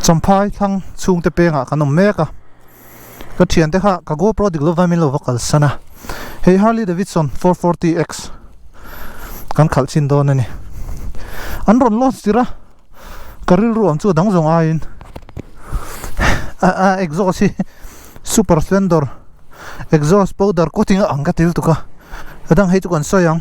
champhai thang chung te penga kanom meka ka thian te kha ka GoPro dik lo vamin lo vakal sana hey Harley Davidson 440X kan khalchin don ani an ron los tira karil ruam chu dang zong a in exhaust super slender exhaust powder coating anga til tuka adang hei chu kan soyang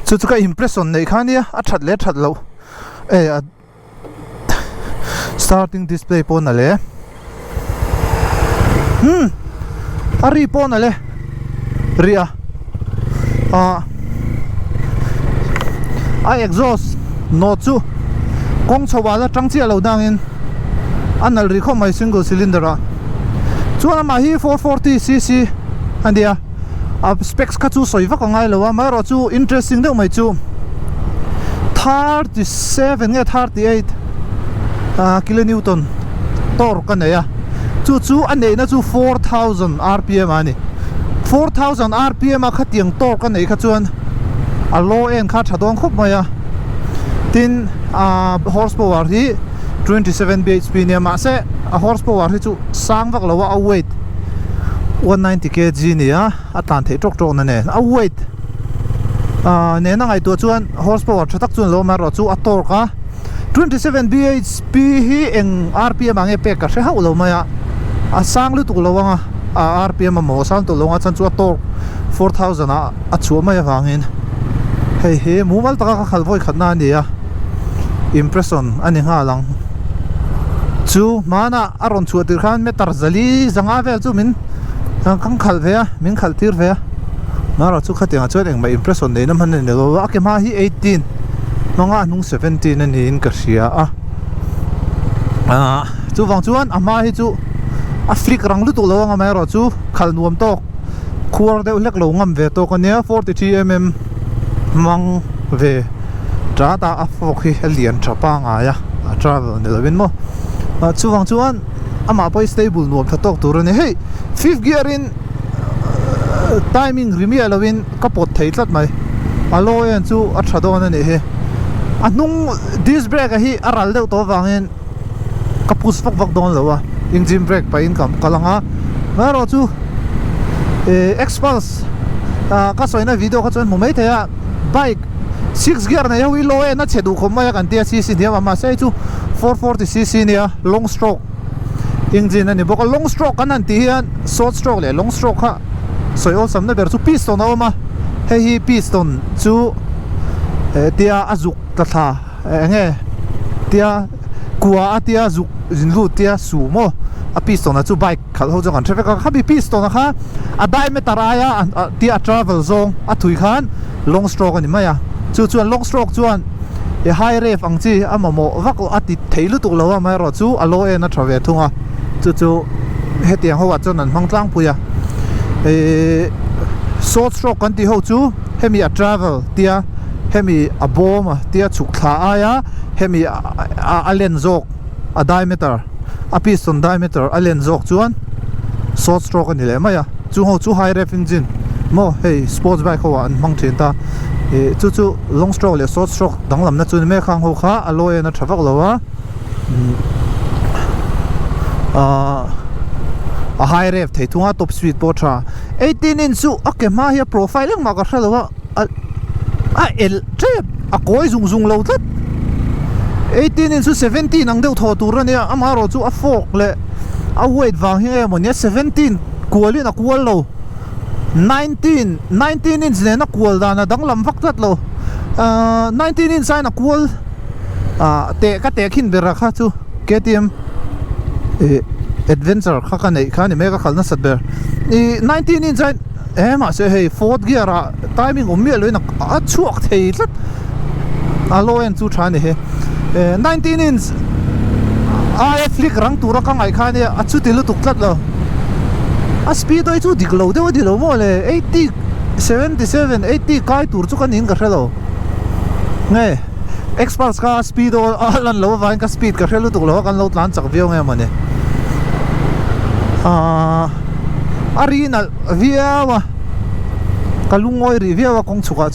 chu ka impression nei khania a that le that lo starting display po na le ari po na le ria ai exhaust no chu kong chawala tangchia lo dangin anal ri khomai single cylinder a chuan ma hi 440cc andia specs kha chu soiwa ka ngai lowa ma ro chu interesting deuh mai chu 37 nge 38 kilonewton tor ka nei a chu anei na chu 4000 rpm ani 4000 rpm a khatiang tor ka nei kha chuan a low end kha thadong khop mai a tin horsepower hi 27 bhp ne ma se a horsepower hi chu sang vak lawa a weight 190 kg ni a tan thei tok tok na ne a weight ne na ngai to chuan horsepower thatak chuan lo ma ro chu a tor ka 27 bhp hi eng rpm ange pe ka se ha lo ma ya a sang lu tu lo wanga rpm mo sang to lo nga chan chu a tor 4000 a chu ma ya wangin hei mumal taka ka khalvoi khatna ni a impression ani nga lang chu mana aron chu tir khan me tar zali zanga vel chu min kang khal ve min khal tir ve mara chu khatinga chuan eng mai impression nei nam han ne lo a ke ma hi 18 manga nung 17 ani in ka sia chu wang chuan ama hi chu a flick rang lu tu lo nga mai ro chu khal nuam tok khuar de lek lo ngam ve to ka ne 43mm mang ve tra ta a fok hi lian thapa nga ya travel ne lovin mo chu wang chuan ama poi stable nuam thatok tur ne hey fifth gear in timing rimi alowin kapot thei tlat mai alo en chu a thadon ani he anung disc brake hi aral deuh to wangin kapus fak vak don lowa engine brake pa in kam kalanga maro chu X-Pulse ka soina video ka chuan mumei thea bike 6 gear na yawi loe na chedu khomaya kan tia cc dia ma sei chu 440cc nia long stroke engine ani boka long stroke kan anti hian short stroke le long stroke kha soi ol samna ber chu piston awma hi piston chu tia azuk ta tha nge tia kuwa atia zuk jinlu tia sumo a piston chu bike khal ho jong an traffic kha bi piston kha a diameter aya tia travel zone a thui khan long stroke ani maya chuan long stroke chuan e high ref angchi amamo vako ati theilu tu lawa mai ro chu alo e na thave thunga chu hetiang ho wa chon an mangtlang puya short stroke kan ti ho chu hemi a travel tia hemi a bom tia chuk tha aya hemi a len zok a diameter a piston diameter a len zok chuan short stroke ani le maya chu high ref engine mo hey sports bike ho an mangthin ta chu long stroke le short stroke danglam na chu me khang ho kha aloe na thavak lowa a high ref thei thunga top speed potra 18 inch chu ake ma hi profile ma ka thalowa el trip a koi zung lo tat 18 inch 17 ang deuh tho tur ania ama ro chu a fork le a weight wang hi mo ne 17 kualin a kual lo 19 inch ne na kual dana danglam vak tat lo 19 inch na kual te khin bera kha chu KTM adventure kha ka nei kha ni mega khalna sat ber 19 inch ma se hey fourth gear timing ummi loina a chuak thei tlat alo en chu thani he 19 inch a flick rang tura ka ngai kha ni a chu tilu tuk tlat lo a speed oi chu diklo de lo mo le 80 77 80 kai tur chu kan in ka hrelo nge X-Pulse ka speed lan lo vain ka speed ka hrelu tuk lo kan lo tlan chak view nge mane arinal viawa kalungoi ri viawa kong chuka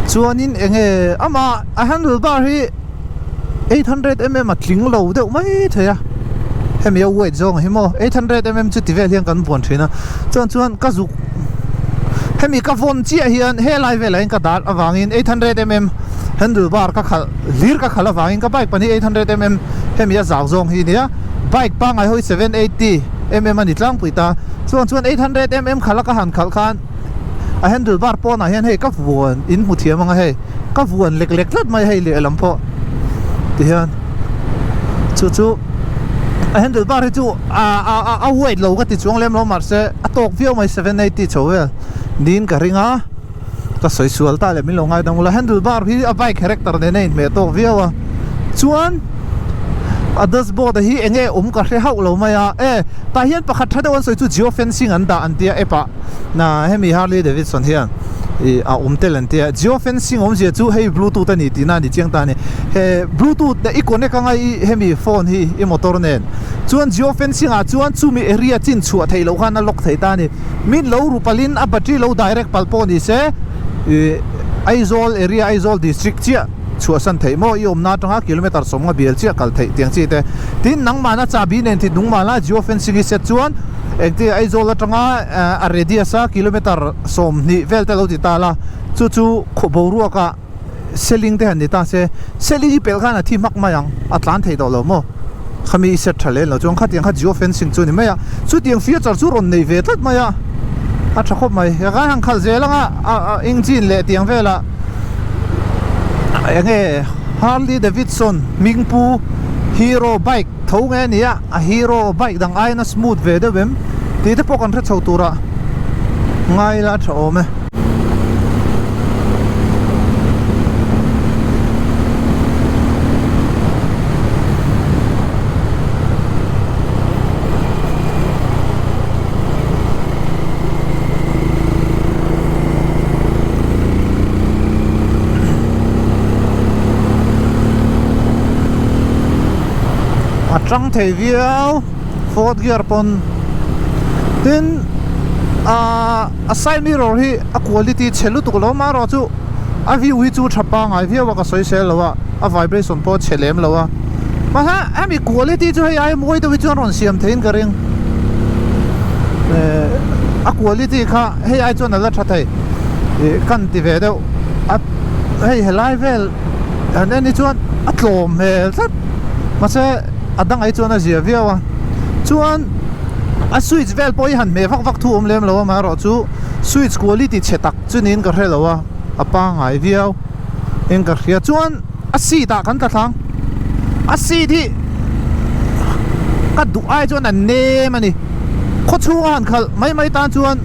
chuanin enge ama a handlebar hi 800mm at ling lo deuh mai thaya hemi a weight zong hi mo 800mm chu tivel hian kan buan thina chuan ka zuk hemi ka von chi hian he lai ve lain ka dar awangin 800mm handlebar ka khal lir ka khala awangin ka bike pani 800mm hemi a zaw zong hi nia bike pa ngai hoi 780mm ani tlang puita chuan 800mm khala ka han khal khan a handlebar pawh na hian hei ka vuan in mu thiam anga hei ka vuan lek lat mai hei le lampo ti hian chu a handlebar hi chu a weight lo ka ti chuang lem lo mar se a tok view mai 780 chowel din ka ringa ka soi sual ta le min lo ngai dang la handlebar hi a bike character ne nei me tok view a chuan a dashboard hi enge ka hre hau lo mai a ta hian pakhat thada wan soi chu geo fencing an da an tia epa na hemi Harley Davidson hian a tel an tia geo fencing je chu hei bluetooth ani tina ni chiang ta ni he bluetooth da iconnect ka ngai hemi phone hi I motor nen chuan geo fencing a chuan chu mi area chin chu thei lo khan a lok thei ta ni min lo rupalin a battery lo direct palpo ni se Aizawl area Aizawl district chia chua san thei mo I na tanga kilometer somnga bial chia kal thei tiang chi te tin nang mana chabi nen thi nung mala geo fencing set chuan ekti Aizawl atanga a radius a kilometer som ni velte lo ti tala chu khoboru ka selling te han ni ta se selling pel khan a thi mak mayang atlan thei do lo mo khami set thale lo chong khatiang kha geo fencing chu ni maya chu tiang future chu ron nei ve tat maya a thakop mai ya ga hang khal zelanga engine le tiang vela enge Harley Davidson Mingpu Hero bike thau nge nia a Hero bike dang ai na smooth ve de bem ti te pokan thra chho tura ngai la tho me trăng thầy viau Ford gear pon tin a side mirror hi a quality chelu tu lo ma ro chu a view hi chu thapa ngai view ka soi sel lo a vibration po chelem lo ma ha ami quality chu ai moi to chu ron siam thein ka ring a quality kha hei ai chu na la thatai kan ti ve do a hei helai vel an ani chuan a tlom hel sat ma se adang ai chuan a zia viawa chuan a switch vel poi han me vak thu lem lo ma ro chu switch quality chetak chunin ka hrelo a pa ngai viau en ka hria chuan a si ta kan ta thang a si thi ka du ai chuan an ne mani kho chu han khal mai tan chuan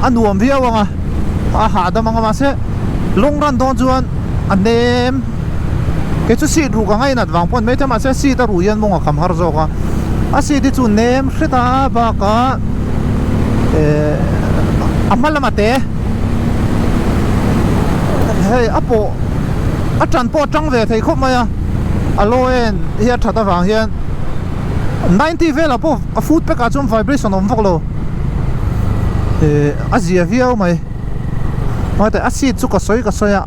a nuam viawanga a ha da manga ma se long ran don chuan an nem ke chu si ru ka ngai nat wang pon me ta ma se si ta ru yan monga kham har zo ka a si ti chu nem hreta ba ka amalama te hey apo a tran po tang ve thei khop maya aloen hi a thata wang hian 90 vela po a foot pack a chum vibration om voklo a zia viau mai ma ta a si chu ka soya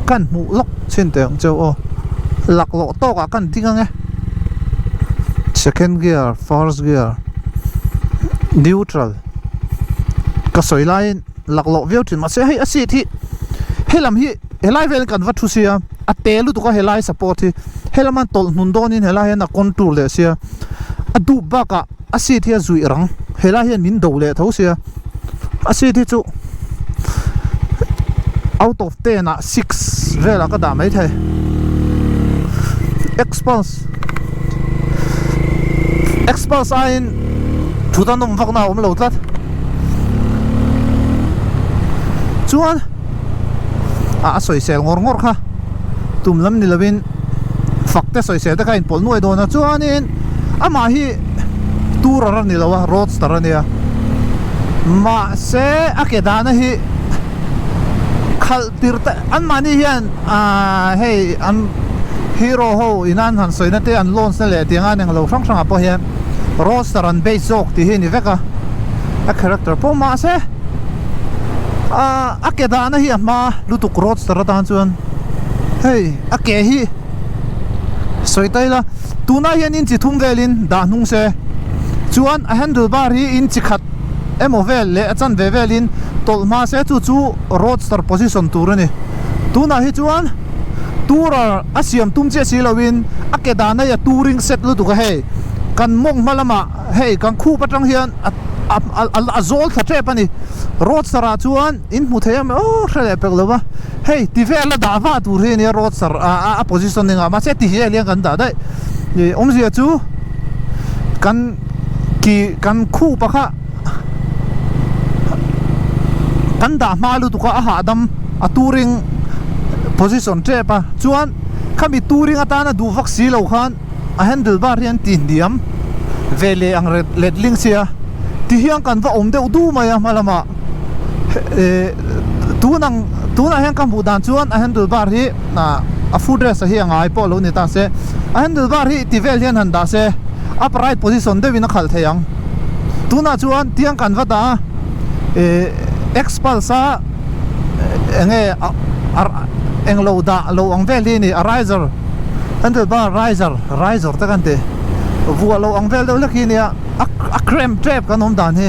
kan mu lok chin teng cheu o lak lo to ka kan tinga nge second gear first gear neutral ka soi line lak lo viau thin ma se hei a si thi helam hi helai vel kan va thu sia a telu to ka helai support hi helaman tol nun don in helai na contour le sia a du ba ka a si thi a zui rang helai hian min do le tho sia a si thi chu out of 10 a 6 vela ka da mai the expose in thudan nom vak na om lo tlat chuan a soi sel ngor kha tumlam ni lovin fakte soi sel ta kain pol nuai do na chuan in ama hi tur ni lawa roadster ania ma se akedana hi khal tirta an mani hian hey an hero ho inan han soina te an launch na le tinga neng lo sang apo hian roadster an base jok ti hi ni veka a character po ma se akedana hi ma lutuk roadster tan chuan hey a ke hi soitai la tuna hian in chi thum velin da hnung se chuan a handlebar hi in chi khat emo vel le achan ve velin tolma se chu roadster position turani tuna hi chuan tura asiam tumche silawin akedana ya touring set lu tu ka he kan mong malama hey kan khu patang hian azol thatre pani roadster chuan in muthayam hrele peklowa hey tivela dawa tur hi ni roadster a positioning ma se ti hi liang kan da dai ni omzia chu kan khu pakha kan da malu tu ka a hadam a touring position trepa chuan khami touring atana du vaksi lo khan a handlebar hian tin diam vele ang red link sia ti hiang kan va om deuh du maya malama tunang hian kan budan chuan a handlebar hi na a footrest hi angai po lo ni ta se a handlebar hi ti vel hian han da se upright position de win a khal theyang tuna chuan tiang kan va da expulsa enge englo da lo ang vel ni a riser handlebar riser ta kan te vuwa lo ang vel do laki ni a cram trap kan om dan hi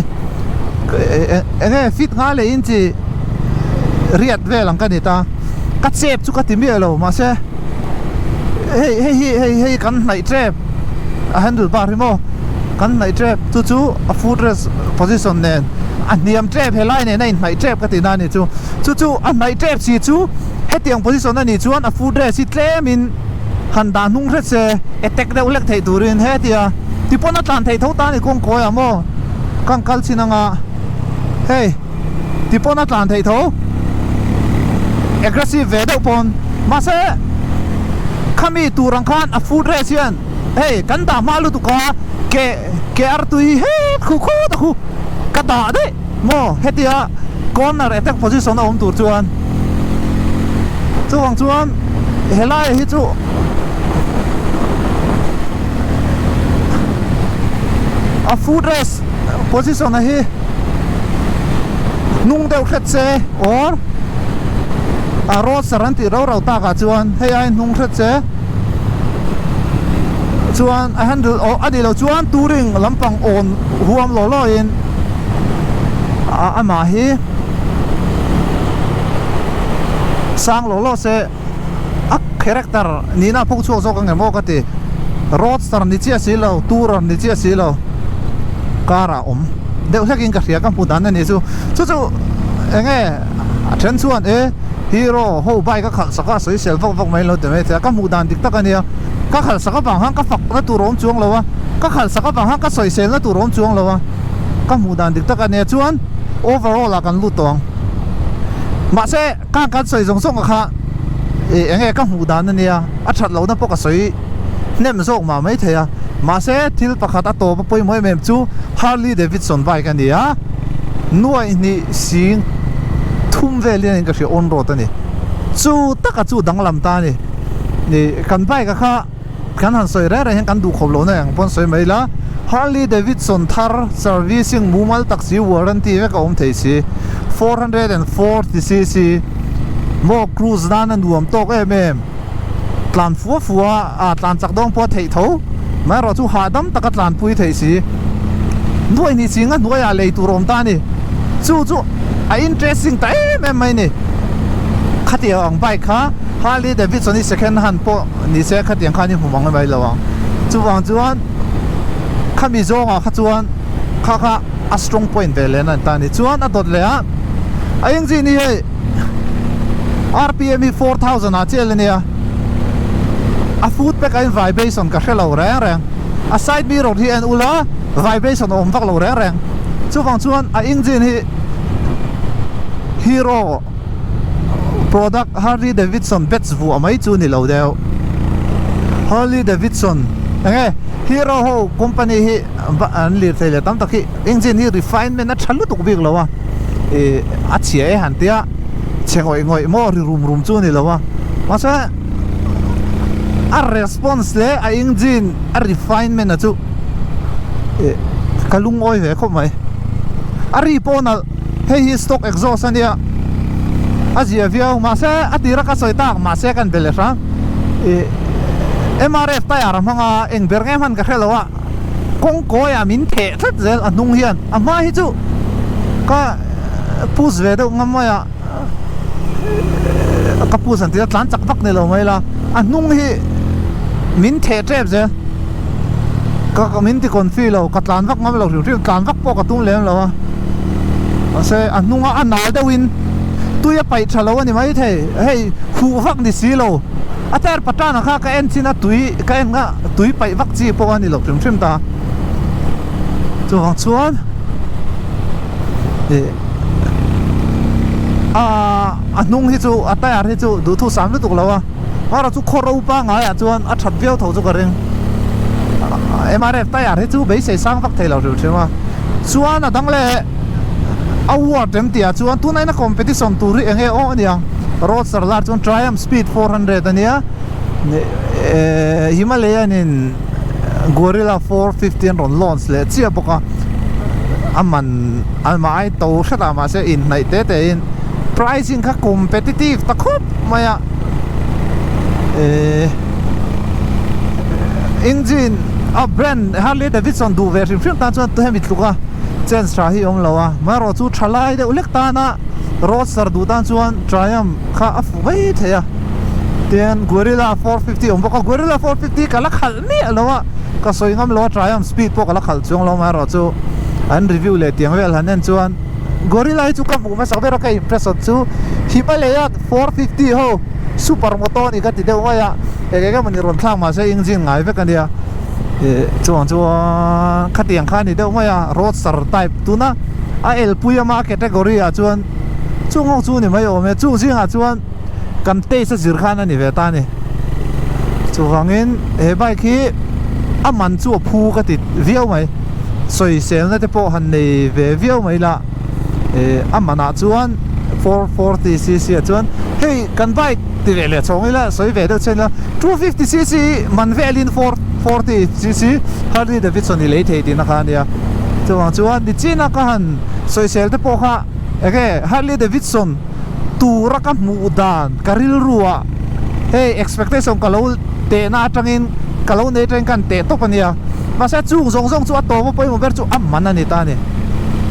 enge fit nga le in chi riat vel ang kanita ka chep chu ka ti mi lo ma se hey kan nai trap a handlebar hi mo kan nai trap chu a footrest position nen an niam trap helai ne nei nai trap ka ti na ni chu an nai trap si chu hetiang position na ni chuan a footrest si tlemin han da nung ret se attack de ulek thei turin hetia tipona tan thei tho ta ni kong ko ya mo kang kal chinanga hey tipona tan thei tho aggressive ve do pon ma se khami turang khan a footrest yan hey kan da malu tu ka ke artu hi he khu ta khu ka da de mo hetia corner attack position om tur chuan chuan helai hi chu a footrest position hi nung deuh khet se or a road saranti ro ta ka chuan hei ai nung khet se chuan a handle adilo chuan touring lampang on huam lo in ama hi sang lo se a character ni na phok chu zo ka ngemo ka ti roadster ni chia silo tourer ni chia silo kara deuh hekin ka ria kan pudan na ni chu enge a then chuan hero ho bai ka khal saka soi sel vok mai lo te me ta ka mudan dik ta ka nia ka khal saka bang hang ka fak na tu rom chuang lo wa ka khal saka bang hang ka soi sel na tu rom chuang lo wa ka mudan dik ta ka nia chuan overall la kan lu tong ma se ka soi jong song kha enge ka mudan na nia a that lo na po ka soi nem zok ma mai theya ma se thil pakhat a to poi moi mem chu Harley Davidson bike ka nia nuai ni sing thum velin ka ri on road ani chu taka chu danglam ta ni kan bike kha kan han soi ra hen kan du kholo na yang pon soi mai la Harley Davidson thar servicing mumal taxi warranty ve ka om thei si 440cc mo cruise dan an duam tok em tlan fuwa a tlan chak dong po thei tho ma ro chu hadam taka tlan pui thei si nuai ni chinga nuai a lei turom ta ni chu a interesting ta em mai ni khatia ang bike kha Harley Davidson ni second hand po ni se khatiang kha ni humang mai lawang chuwang chuan khami zonga kha chuan kha a strong point vele na ta ni chuan a dot le a engine ni he RPM 4000 a chel ni a foot pack in vibration ka hello reng a side mirror hi an ula vibration om vak lo reng chuwang a engine hi hero product Harley Davidson bets vu amai chu ni lo deu Harley Davidson enge hero ho company hi an lir thele tam takhi engine hi refinement na thalu tuk bik lawa a chie han tia chengoi ngoi mo ri rum chu ni lawa masa a response le a engine a refinement na chu kalung oi ve khop mai a ri pona hey stock exhaust ania azia viau ma se atira ka soita ma se kan bele sang MRF tayar manga engber nge man ka khelawa kong ko ya min the that zel anung hian ama hi chu ka pus ve do ngamaya ka pus an tira tlan chak bak ne lo mai la anung hi min the trep zel ka min ti kon fi lo ka tlan vak ngam lo ri tlan vak po ka tum lem lo ase anunga anal da win tuya pai thalo ani mai the hei khu vak ni si lo atar patana kha ka en china tui ka en nga tui pai vak chi po ani lo trim ta chu hang chuan anung hi chu atayar hi chu du thu sam lu tuk lawa mara chu khoro pa nga ya chuan a that viau tho chu ka ring MRF tayar hi chu be se sang vak thei lo trim chuan a dang le award dem tia chuan tunai na competition turi enge o ania roadster lar chuan Triumph Speed 400 ania Himalayan in Gorilla 415 ron launch le chia boka aman almai to shata ma se in nai te in pricing kha competitive ta khop maya engine a brand Harley Davidson du version film ta chuan to hemit luka chen stra hi om lawa maro chu thalai de ulek ta na roadster du dan chuan Triumph kha afu wei theya ten Gorilla 450 om boka Gorilla 450 kala khal ni alawa ka soingam lo Triumph Speed po kala khal chung lo maro chu an review le tiang vel hanen chuan Gorilla chu kam ma sa vero ka impress chu Himalaya 450 ho super motor ni ka ti de waya ege mani ron thlang ma se engine ngai ve kan dia chuan khatiang kha ni de waya roadster type tuna a el puyama category a chuan chungong chu ni mai ome chu jinga chuan kan te sa zir khan ani ve ta ni chuwangin he bike hi aman chu phu ka ti viau mai soi sel na te po han nei ve viau mai la amana chuan 440cc chuan hei kan bike ti ve le chong ila soi ve do chen la 250cc man velin 440cc Harley Davidson ni le thei ti na khan ya chuan ni china ka han soi sel te po kha ege Harley Davidson tu rakam mu dan karil ruwa hey expectation kalau te na tangin kalau ne tang kan te to pania masa chu zong zong chu to mo poi mo ber chu amana ni ta ni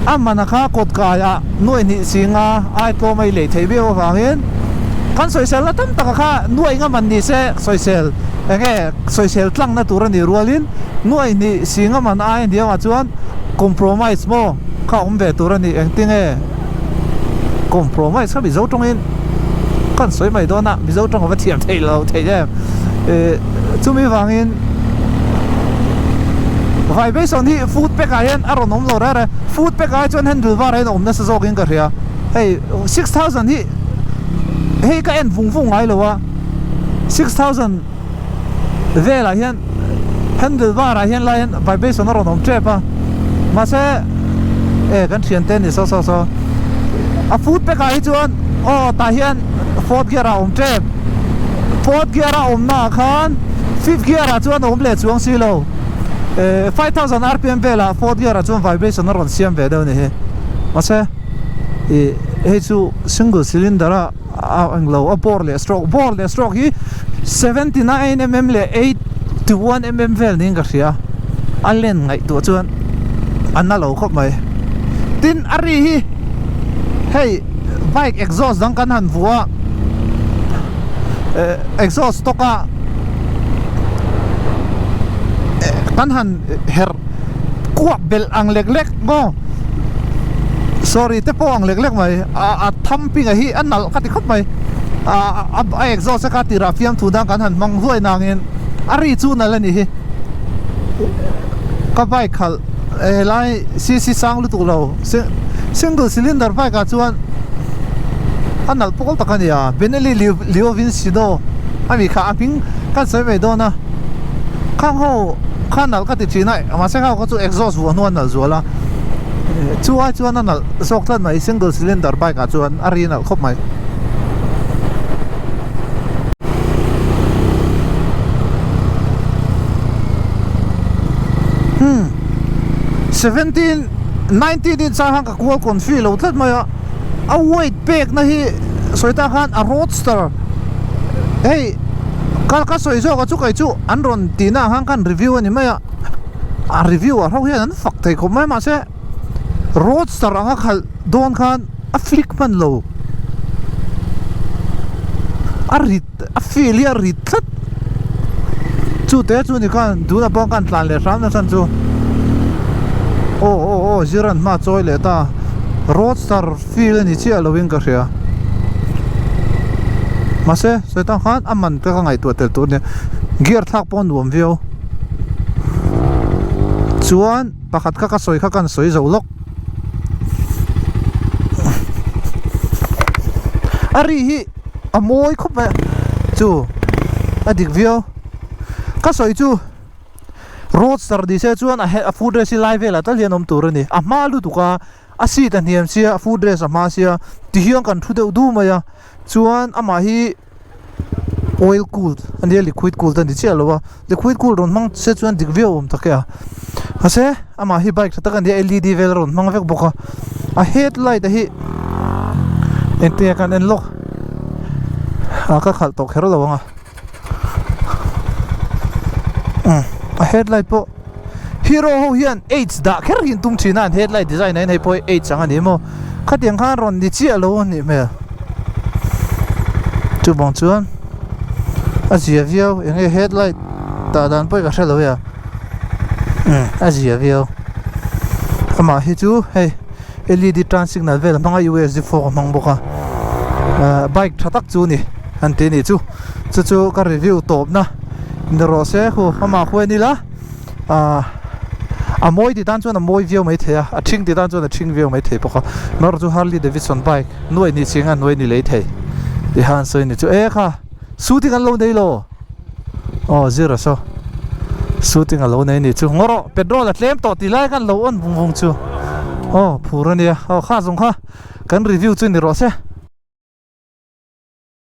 amana kha kot ka ya noi ni singa ai to mai le thei be o wangin kan soi sel tam ta kha noi nga man ni se soi sel ege soi sel tlang na tur ni rualin noi ni singa man ai dia wa chuan compromise mo kha ve tur ni engting compromise kha bi zo tongin kan soi mai do na bi zo tong wa thiam thei lo thei je chumi wangin vibration hi food pack ayan aron om lo ra food pack ai chon handle bar ai om na sa zogin ka ria hey 6000 hi hey ka en vung ai lo wa 6000 vela hian handle bar ai hian la hian vibration aron om trepa ma se kan thian ten ni so a food pack ai chuan ta hian fourth gear om trep fourth gear om na khan fifth gear chuan om le chuang si lo 5000 rpm vela fourth gear chuan vibration ron siam ve do ni he ma se he chu single cylinder a anglo a bore le stroke hi 79 mm le 81 mm vel ning ka ria alen ngai tu chuan anna lo khop mai tin ari hi hey bike exhaust dang kan han vua exhaust toka kan han her kuak bel ang leglek mo sorry te po ang leglek mai a thumping a hi anal kati khop mai a exhaust ka ti rafiam thu dang kan han mang huai nangin ari chu na la ni hi ka bike khal lai si sang lu tu lo single cylinder bike ka chuan anal pokol takania Benelli Leo Vincino ami kha aping kan sai mai do na khang ho khanal ka ti china ma se kha ko chu exhaust wo no nal zola chuan anal sok tlan mai single cylinder bike ka chuan arinal khop mai hmm 17 19 in sa hang ka ko kon feel lo tlat mai a weight pack na hi soita khan a roadster hey ka soi zo ka chu kai chu an ron tina hang kan review ani maya a review a ho hian an fak thei ko mai ma se roadster anga khal don khan a flick man lo a rit a feel ya rit tlat chu te chu ni kan du na pong kan tlan le ram na san chu o ziran ma choi le ta roadster feel ni chi alowing ka ria mà sẽ ta khát âm mình cái ngày tuổi tuổi này gear thác pon nuông view chuan pakhat ka soi kha kan soi zo lok ari hi amoi khop ma chu adik view ka soi chu roadster di se chuan a food race live la ta lianom tur ni a malu tuka a seat an hiam sia food race a ma sia ti hiang kan thu deuh du maya chuan ama hi oil cooled and liquid cooled and chi alowa liquid cooled ron mang se chuan dik view takya ase ama hi bike ta kan dia LED vel ron mang vek boka a headlight hi ente kan en lok ka khal tok hero lawanga a headlight po hero ho hian H da kher hin tum china headlight design nei po H changa ni mo khatiang khan ron ni chi alo ni me chu bang chuan a zia view enge headlight ta dan poi ka hrelo ya a zia view ama hi chu hey LED trans signal vel manga USB 4 mang boka bike thatak chu ni ante ni chu ka review top na ndro se khu ama khoi ni la a moi di dan chuan a moi view mai thea a thing di dan chuan a thing view mai thei boka nor chu Harley Davidson bike noi ni chinga noi ni lei thei di han soi ni chu e kha shooting alone nei lo zero so shooting alone nei ni chu ngoro petrol a tlem to ti lai kan lo on bung chu phurania kha zong kha kan review chu ni ro se